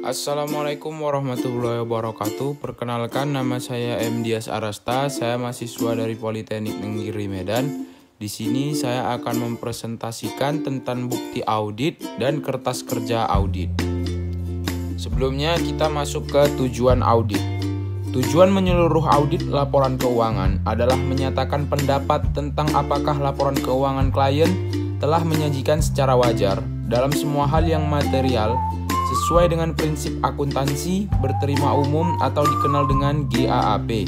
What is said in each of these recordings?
Assalamualaikum warahmatullahi wabarakatuh. Perkenalkan, nama saya M. Dias Arasta. Saya mahasiswa dari Politeknik Negeri Medan. Di sini saya akan mempresentasikan tentang bukti audit dan kertas kerja audit. Sebelumnya kita masuk ke tujuan audit. Tujuan menyeluruh audit laporan keuangan adalah menyatakan pendapat tentang apakah laporan keuangan klien telah menyajikan secara wajar dalam semua hal yang material sesuai dengan prinsip akuntansi berterima umum atau dikenal dengan GAAP.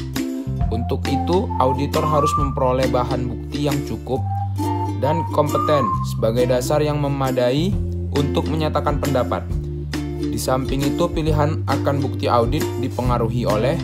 Untuk itu, auditor harus memperoleh bahan bukti yang cukup dan kompeten sebagai dasar yang memadai untuk menyatakan pendapat. Di samping itu, pilihan akan bukti audit dipengaruhi oleh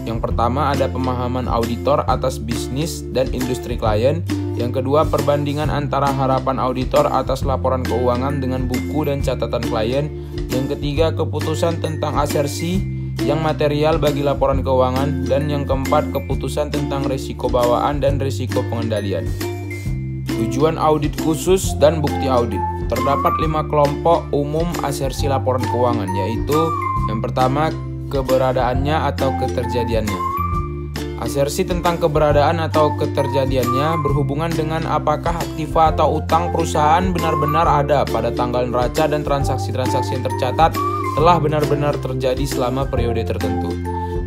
yang pertama ada pemahaman auditor atas bisnis dan industri klien. Yang kedua, perbandingan antara harapan auditor atas laporan keuangan dengan buku dan catatan klien. Yang ketiga, keputusan tentang asersi yang material bagi laporan keuangan. Dan yang keempat, keputusan tentang risiko bawaan dan risiko pengendalian. Tujuan audit khusus dan bukti audit. Terdapat 5 kelompok umum asersi laporan keuangan, yaitu yang pertama, keberadaannya atau keterjadiannya. Asersi tentang keberadaan atau keterjadiannya berhubungan dengan apakah aktiva atau utang perusahaan benar-benar ada pada tanggal neraca dan transaksi-transaksi yang tercatat telah benar-benar terjadi selama periode tertentu.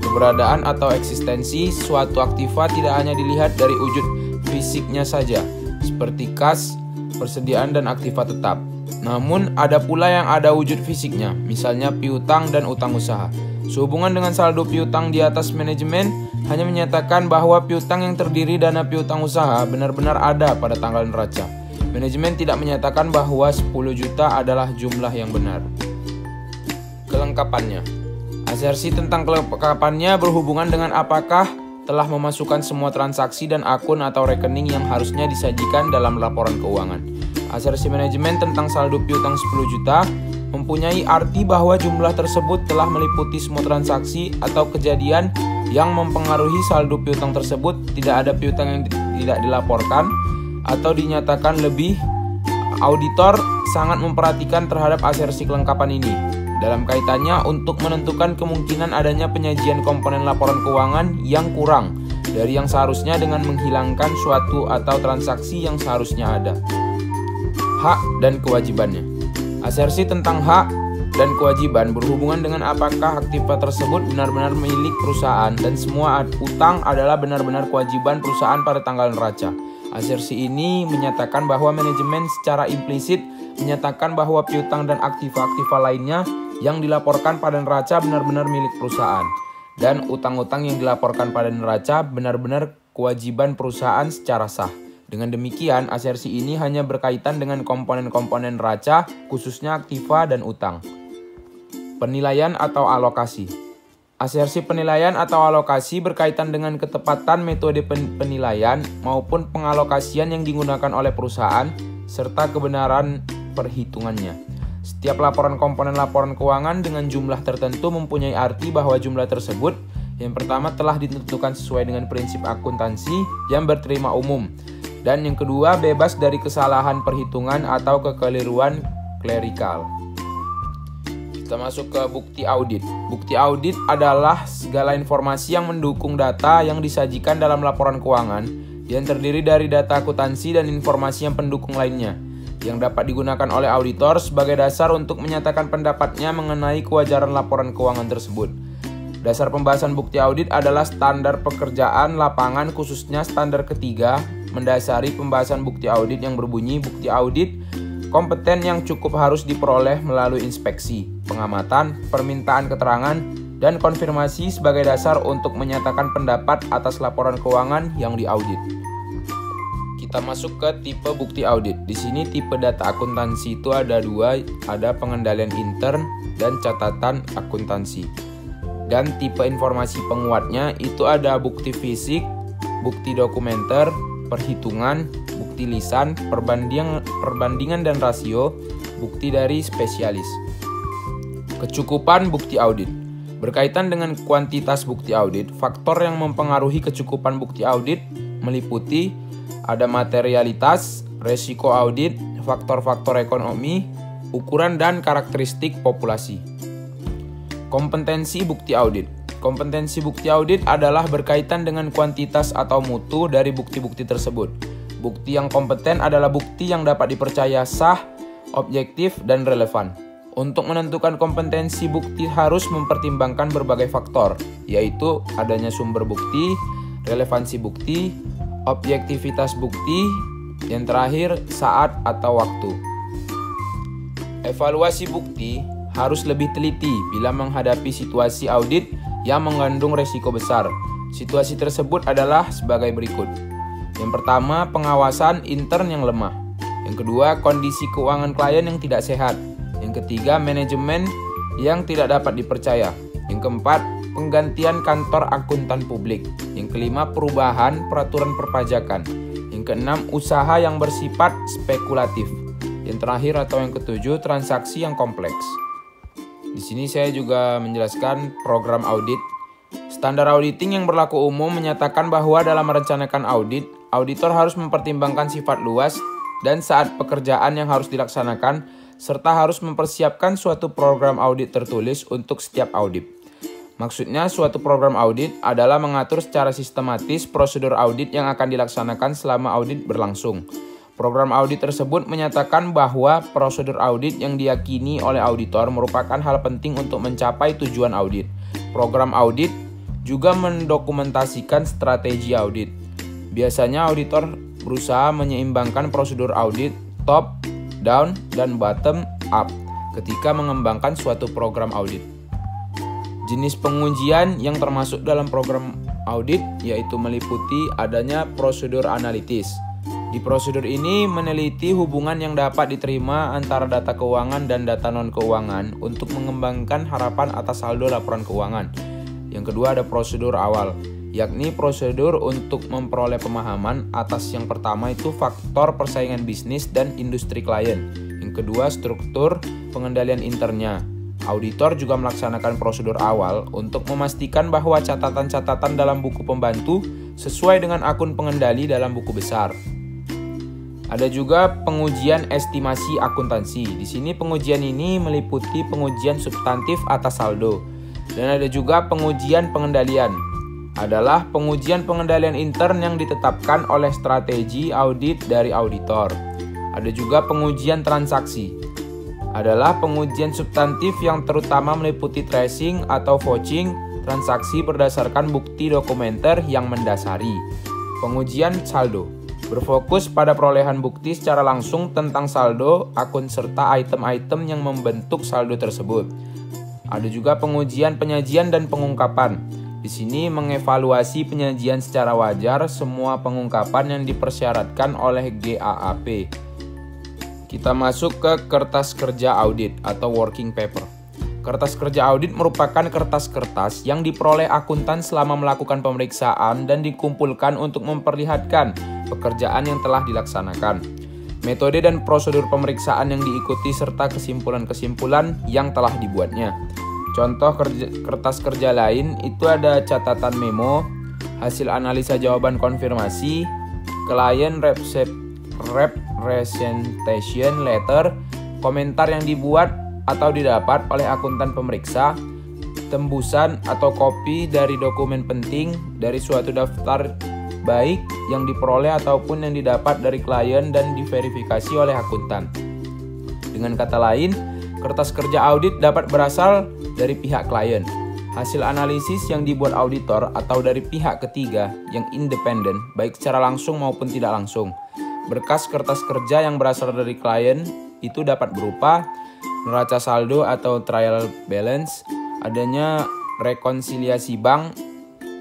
Keberadaan atau eksistensi suatu aktiva tidak hanya dilihat dari wujud fisiknya saja, seperti kas, persediaan, dan aktiva tetap. Namun ada pula yang ada wujud fisiknya, misalnya piutang dan utang usaha. Sehubungan dengan saldo piutang di atas, manajemen hanya menyatakan bahwa piutang yang terdiri dana piutang usaha benar-benar ada pada tanggal neraca. Manajemen tidak menyatakan bahwa 10 juta adalah jumlah yang benar. Kelengkapannya. Asersi tentang kelengkapannya berhubungan dengan apakah telah memasukkan semua transaksi dan akun atau rekening yang harusnya disajikan dalam laporan keuangan. Asersi manajemen tentang saldo piutang 10 juta mempunyai arti bahwa jumlah tersebut telah meliputi semua transaksi atau kejadian yang mempengaruhi saldo piutang tersebut. Tidak ada piutang yang tidak dilaporkan atau dinyatakan lebih. Auditor sangat memperhatikan terhadap asersi kelengkapan ini dalam kaitannya untuk menentukan kemungkinan adanya penyajian komponen laporan keuangan yang kurang dari yang seharusnya dengan menghilangkan suatu atau transaksi yang seharusnya ada. Hak dan kewajibannya. Asersi tentang hak dan kewajiban berhubungan dengan apakah aktiva tersebut benar-benar milik perusahaan dan semua utang adalah benar-benar kewajiban perusahaan pada tanggal neraca. Asersi ini menyatakan bahwa manajemen secara implisit menyatakan bahwa piutang dan aktiva-aktiva lainnya yang dilaporkan pada neraca benar-benar milik perusahaan dan utang-utang yang dilaporkan pada neraca benar-benar kewajiban perusahaan secara sah. Dengan demikian, asersi ini hanya berkaitan dengan komponen-komponen neraca, khususnya aktiva dan utang. Penilaian atau alokasi. Asersi penilaian atau alokasi berkaitan dengan ketepatan metode penilaian maupun pengalokasian yang digunakan oleh perusahaan, serta kebenaran perhitungannya. Setiap laporan komponen laporan keuangan dengan jumlah tertentu mempunyai arti bahwa jumlah tersebut yang pertama telah ditentukan sesuai dengan prinsip akuntansi yang berterima umum. Dan yang kedua, bebas dari kesalahan perhitungan atau kekeliruan klerikal. Kita masuk ke bukti audit. Bukti audit adalah segala informasi yang mendukung data yang disajikan dalam laporan keuangan yang terdiri dari data akuntansi dan informasi yang pendukung lainnya yang dapat digunakan oleh auditor sebagai dasar untuk menyatakan pendapatnya mengenai kewajaran laporan keuangan tersebut. Dasar pembahasan bukti audit adalah standar pekerjaan lapangan, khususnya standar ketiga, mendasari pembahasan bukti audit yang berbunyi bukti audit kompeten yang cukup harus diperoleh melalui inspeksi, pengamatan, permintaan keterangan, dan konfirmasi sebagai dasar untuk menyatakan pendapat atas laporan keuangan yang diaudit. Kita masuk ke tipe bukti audit. Di sini tipe data akuntansi itu ada 2, ada pengendalian intern dan catatan akuntansi. Dan tipe informasi penguatnya itu ada bukti fisik, bukti dokumenter, perhitungan, bukti lisan, perbandingan dan rasio, bukti dari spesialis. Kecukupan bukti audit. Berkaitan dengan kuantitas bukti audit, faktor yang mempengaruhi kecukupan bukti audit meliputi ada materialitas, resiko audit, faktor-faktor ekonomi, ukuran dan karakteristik populasi. Kompetensi bukti audit. Kompetensi bukti audit adalah berkaitan dengan kuantitas atau mutu dari bukti-bukti tersebut. Bukti yang kompeten adalah bukti yang dapat dipercaya sah, objektif, dan relevan. Untuk menentukan kompetensi bukti harus mempertimbangkan berbagai faktor, yaitu adanya sumber bukti, relevansi bukti, objektivitas bukti, yang terakhir saat atau waktu. Evaluasi bukti harus lebih teliti bila menghadapi situasi audit yang mengandung resiko besar. Situasi tersebut adalah sebagai berikut. Yang pertama, pengawasan intern yang lemah. Yang kedua, kondisi keuangan klien yang tidak sehat. Yang ketiga, manajemen yang tidak dapat dipercaya. Yang keempat, penggantian kantor akuntan publik. Yang kelima, perubahan peraturan perpajakan. Yang keenam, usaha yang bersifat spekulatif. Yang terakhir atau yang ketujuh, transaksi yang kompleks. Di sini saya juga menjelaskan program audit. Standar auditing yang berlaku umum menyatakan bahwa dalam merencanakan audit, auditor harus mempertimbangkan sifat luas dan saat pekerjaan yang harus dilaksanakan, serta harus mempersiapkan suatu program audit tertulis untuk setiap audit. Maksudnya, suatu program audit adalah mengatur secara sistematis prosedur audit yang akan dilaksanakan selama audit berlangsung. Program audit tersebut menyatakan bahwa prosedur audit yang diyakini oleh auditor merupakan hal penting untuk mencapai tujuan audit. Program audit juga mendokumentasikan strategi audit. Biasanya auditor berusaha menyeimbangkan prosedur audit top, down, dan bottom up ketika mengembangkan suatu program audit. Jenis pengujian yang termasuk dalam program audit yaitu meliputi adanya prosedur analitis. Di prosedur ini meneliti hubungan yang dapat diterima antara data keuangan dan data non-keuangan untuk mengembangkan harapan atas saldo laporan keuangan. Yang kedua ada prosedur awal, yakni prosedur untuk memperoleh pemahaman atas yang pertama itu faktor persaingan bisnis dan industri klien. Yang kedua struktur pengendalian internnya. Auditor juga melaksanakan prosedur awal untuk memastikan bahwa catatan-catatan dalam buku pembantu sesuai dengan akun pengendali dalam buku besar. Ada juga pengujian estimasi akuntansi. Di sini pengujian ini meliputi pengujian substantif atas saldo. Dan ada juga pengujian pengendalian. Adalah pengujian pengendalian intern yang ditetapkan oleh strategi audit dari auditor. Ada juga pengujian transaksi. Adalah pengujian substantif yang terutama meliputi tracing atau vouching transaksi berdasarkan bukti dokumenter yang mendasari. Pengujian saldo berfokus pada perolehan bukti secara langsung tentang saldo, akun, serta item-item yang membentuk saldo tersebut. Ada juga pengujian penyajian dan pengungkapan. Di sini mengevaluasi penyajian secara wajar semua pengungkapan yang dipersyaratkan oleh GAAP. Kita masuk ke kertas kerja audit atau working paper. Kertas kerja audit merupakan kertas-kertas yang diperoleh akuntan selama melakukan pemeriksaan dan dikumpulkan untuk memperlihatkan pekerjaan yang telah dilaksanakan, metode dan prosedur pemeriksaan yang diikuti, serta kesimpulan-kesimpulan yang telah dibuatnya. Contoh kertas kerja lain itu ada catatan memo, hasil analisa jawaban konfirmasi, client representation letter, komentar yang dibuat atau didapat oleh akuntan pemeriksa, tembusan atau kopi dari dokumen penting dari suatu daftar baik yang diperoleh ataupun yang didapat dari klien dan diverifikasi oleh akuntan. Dengan kata lain, kertas kerja audit dapat berasal dari pihak klien, hasil analisis yang dibuat auditor atau dari pihak ketiga yang independen baik secara langsung maupun tidak langsung. Berkas kertas kerja yang berasal dari klien itu dapat berupa neraca saldo atau trial balance, adanya rekonsiliasi bank,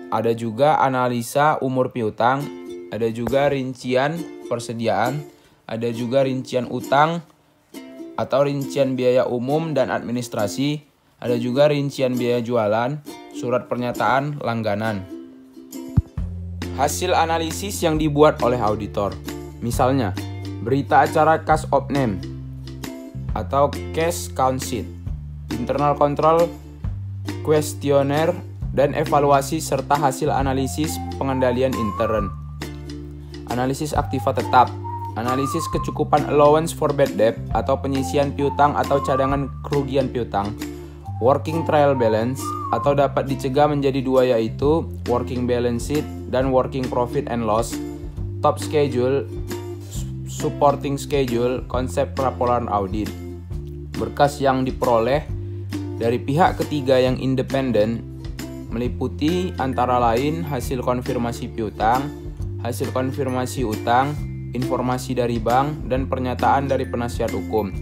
ada juga analisa umur piutang, ada juga rincian persediaan, ada juga rincian utang atau rincian biaya umum dan administrasi, ada juga rincian biaya jualan, surat pernyataan langganan. Hasil analisis yang dibuat oleh auditor, misalnya berita acara cash of name atau cash count sheet, internal control questionnaire, dan evaluasi serta hasil analisis pengendalian intern. Analisis aktiva tetap, analisis kecukupan allowance for bad debt atau penyisian piutang atau cadangan kerugian piutang, working trial balance, atau dapat dicegah menjadi dua, yaitu working balance sheet dan working profit and loss, top schedule, supporting schedule, konsep laporan audit. Berkas yang diperoleh dari pihak ketiga yang independen meliputi antara lain hasil konfirmasi piutang, hasil konfirmasi utang, informasi dari bank, dan pernyataan dari penasihat hukum.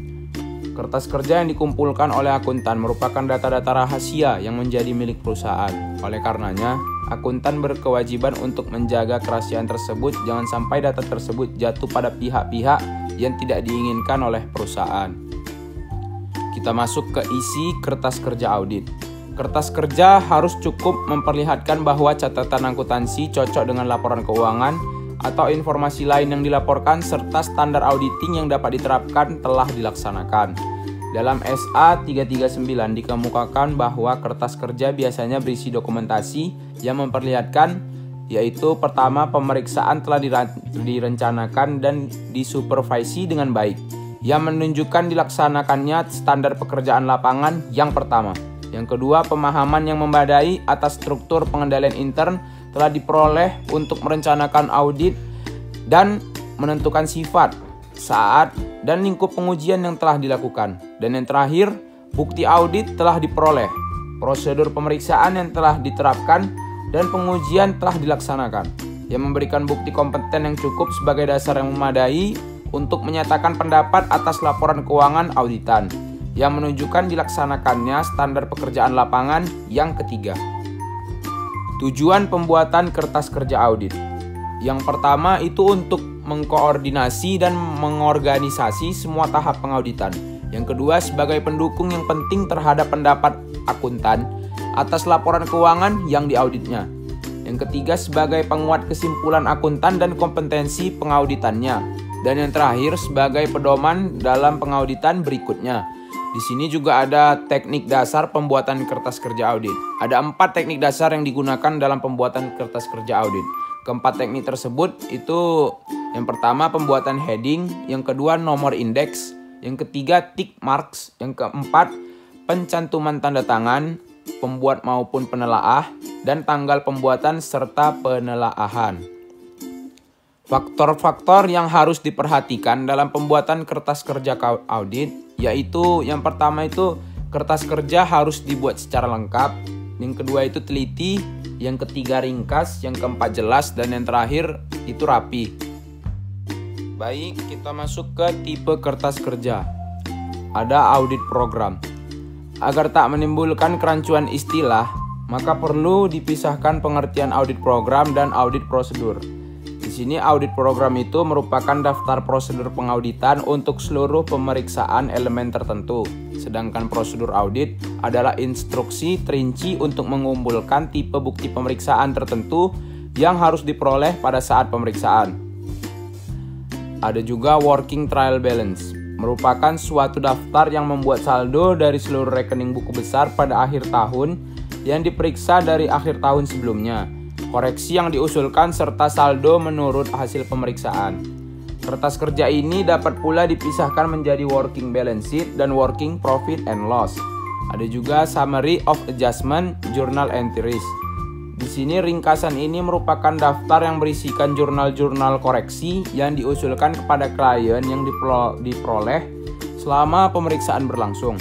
Kertas kerja yang dikumpulkan oleh akuntan merupakan data-data rahasia yang menjadi milik perusahaan. Oleh karenanya, akuntan berkewajiban untuk menjaga kerahasiaan tersebut, jangan sampai data tersebut jatuh pada pihak-pihak yang tidak diinginkan oleh perusahaan. Kita masuk ke isi kertas kerja audit. Kertas kerja harus cukup memperlihatkan bahwa catatan akuntansi cocok dengan laporan keuangan atau informasi lain yang dilaporkan serta standar auditing yang dapat diterapkan telah dilaksanakan. Dalam SA 339 dikemukakan bahwa kertas kerja biasanya berisi dokumentasi yang memperlihatkan, yaitu pertama, pemeriksaan telah direncanakan dan disupervisi dengan baik, yang menunjukkan dilaksanakannya standar pekerjaan lapangan yang pertama. Yang kedua, pemahaman yang memadai atas struktur pengendalian intern telah diperoleh untuk merencanakan audit dan menentukan sifat, saat, dan lingkup pengujian yang telah dilakukan. Dan yang terakhir, bukti audit telah diperoleh, prosedur pemeriksaan yang telah diterapkan, dan pengujian telah dilaksanakan, yang memberikan bukti kompeten yang cukup sebagai dasar yang memadai untuk menyatakan pendapat atas laporan keuangan auditan, yang menunjukkan dilaksanakannya standar pekerjaan lapangan yang ketiga. Tujuan pembuatan kertas kerja audit. Yang pertama itu untuk mengkoordinasi dan mengorganisasi semua tahap pengauditan. Yang kedua sebagai pendukung yang penting terhadap pendapat akuntan atas laporan keuangan yang diauditnya. Yang ketiga sebagai penguat kesimpulan akuntan dan kompetensi pengauditannya. Dan yang terakhir sebagai pedoman dalam pengauditan berikutnya. Di sini juga ada teknik dasar pembuatan kertas kerja audit. Ada 4 teknik dasar yang digunakan dalam pembuatan kertas kerja audit. Keempat teknik tersebut itu yang pertama pembuatan heading, yang kedua nomor indeks, yang ketiga tick marks, yang keempat pencantuman tanda tangan, pembuat maupun penelaah, dan tanggal pembuatan serta penelaahan. Faktor-faktor yang harus diperhatikan dalam pembuatan kertas kerja audit yaitu yang pertama itu kertas kerja harus dibuat secara lengkap, yang kedua itu teliti, yang ketiga ringkas, yang keempat jelas, dan yang terakhir itu rapi. Baik, kita masuk ke tipe kertas kerja. Ada audit program. Agar tak menimbulkan kerancuan istilah, maka perlu dipisahkan pengertian audit program dan audit prosedur. Di sini audit program itu merupakan daftar prosedur pengauditan untuk seluruh pemeriksaan elemen tertentu. Sedangkan prosedur audit adalah instruksi terinci untuk mengumpulkan tipe bukti pemeriksaan tertentu yang harus diperoleh pada saat pemeriksaan. Ada juga working trial balance, merupakan suatu daftar yang membuat saldo dari seluruh rekening buku besar pada akhir tahun yang diperiksa dari akhir tahun sebelumnya, koreksi yang diusulkan serta saldo menurut hasil pemeriksaan. Kertas kerja ini dapat pula dipisahkan menjadi working balance sheet dan working profit and loss. Ada juga summary of adjustment, journal entries. Di sini ringkasan ini merupakan daftar yang berisikan jurnal-jurnal koreksi yang diusulkan kepada klien yang diperoleh selama pemeriksaan berlangsung.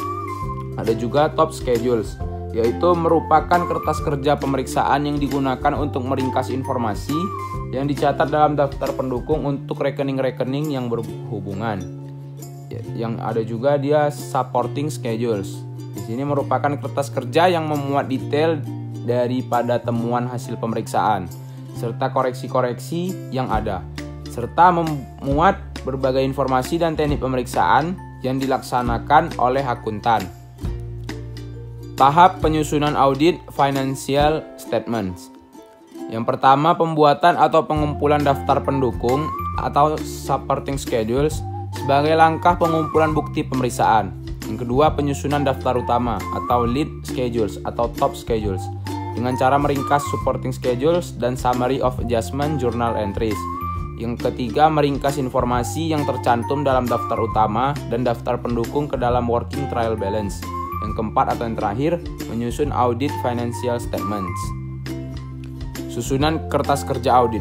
Ada juga top schedules, yaitu merupakan kertas kerja pemeriksaan yang digunakan untuk meringkas informasi yang dicatat dalam daftar pendukung untuk rekening-rekening yang berhubungan. Yang ada juga dia supporting schedules. Di sini merupakan kertas kerja yang memuat detail daripada temuan hasil pemeriksaan serta koreksi-koreksi yang ada, serta memuat berbagai informasi dan teknik pemeriksaan yang dilaksanakan oleh akuntan. Tahap penyusunan audit financial statements. Yang pertama, pembuatan atau pengumpulan daftar pendukung atau supporting schedules sebagai langkah pengumpulan bukti pemeriksaan. Yang kedua, penyusunan daftar utama atau lead schedules atau top schedules dengan cara meringkas supporting schedules dan summary of adjustment journal entries. Yang ketiga, meringkas informasi yang tercantum dalam daftar utama dan daftar pendukung ke dalam working trial balance. Yang keempat atau yang terakhir, menyusun audit financial statements. Susunan kertas kerja audit.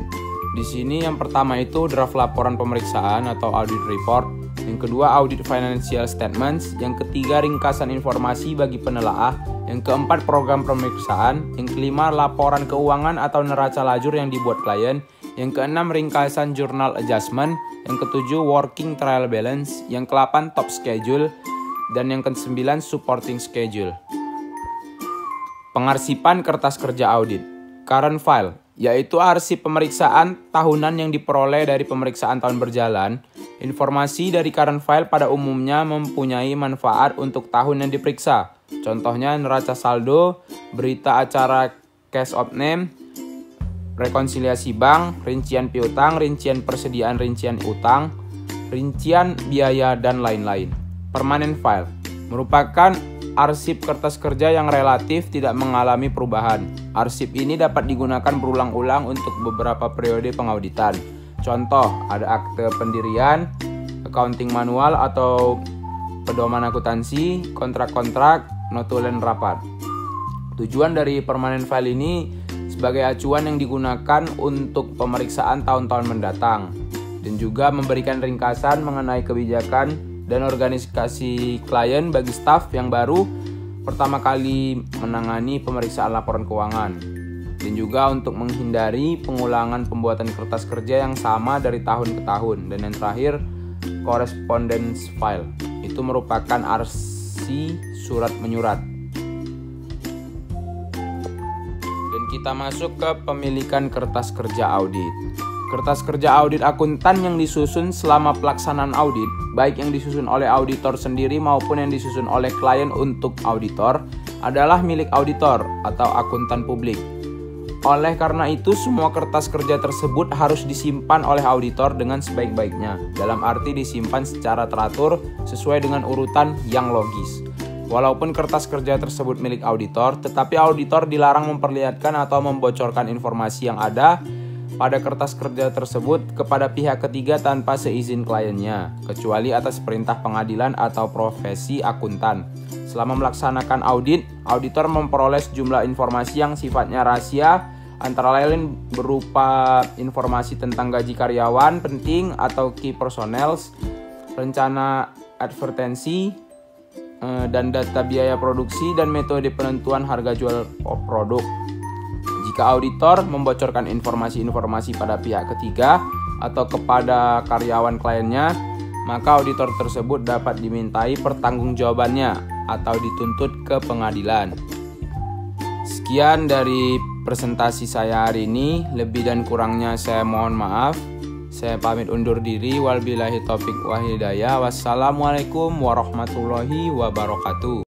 Di sini yang pertama itu draft laporan pemeriksaan atau audit report. Yang kedua audit financial statements. Yang ketiga ringkasan informasi bagi penelaah. Yang keempat program pemeriksaan. Yang kelima laporan keuangan atau neraca lajur yang dibuat klien. Yang keenam ringkasan journal adjustment. Yang ketujuh working trial balance. Yang ke-8 top schedule. Dan yang ke-9 supporting schedule. Pengarsipan kertas kerja audit. Current file, yaitu arsip pemeriksaan tahunan yang diperoleh dari pemeriksaan tahun berjalan. Informasi dari current file pada umumnya mempunyai manfaat untuk tahun yang diperiksa. Contohnya neraca saldo, berita acara cash of name, rekonsiliasi bank, rincian piutang, rincian persediaan rincian utang, rincian biaya, dan lain-lain. Permanent file merupakan arsip kertas kerja yang relatif tidak mengalami perubahan. Arsip ini dapat digunakan berulang-ulang untuk beberapa periode pengauditan. Contoh, ada akte pendirian, accounting manual atau pedoman akuntansi, kontrak-kontrak, notulen rapat. Tujuan dari permanent file ini sebagai acuan yang digunakan untuk pemeriksaan tahun-tahun mendatang dan juga memberikan ringkasan mengenai kebijakan dan organisasi klien bagi staf yang baru pertama kali menangani pemeriksaan laporan keuangan, dan juga untuk menghindari pengulangan pembuatan kertas kerja yang sama dari tahun ke tahun. Dan yang terakhir, correspondence file, itu merupakan arsi surat menyurat. Dan kita masuk ke pemilikan kertas kerja audit. Kertas kerja audit akuntan yang disusun selama pelaksanaan audit, baik yang disusun oleh auditor sendiri maupun yang disusun oleh klien untuk auditor, adalah milik auditor atau akuntan publik. Oleh karena itu, semua kertas kerja tersebut harus disimpan oleh auditor dengan sebaik-baiknya, dalam arti disimpan secara teratur sesuai dengan urutan yang logis. Walaupun kertas kerja tersebut milik auditor, tetapi auditor dilarang memperlihatkan atau membocorkan informasi yang ada pada kertas kerja tersebut kepada pihak ketiga tanpa seizin kliennya, kecuali atas perintah pengadilan atau profesi akuntan. Selama melaksanakan audit, auditor memperoleh sejumlah informasi yang sifatnya rahasia, antara lain berupa informasi tentang gaji karyawan penting atau key personnel, rencana advertensi, dan data biaya produksi dan metode penentuan harga jual produk. Jika auditor membocorkan informasi-informasi pada pihak ketiga atau kepada karyawan kliennya, maka auditor tersebut dapat dimintai pertanggungjawabannya atau dituntut ke pengadilan. Sekian dari presentasi saya hari ini, lebih dan kurangnya saya mohon maaf. Saya pamit undur diri. Wabillahi taufik wal hidayah. Wassalamualaikum warahmatullahi wabarakatuh.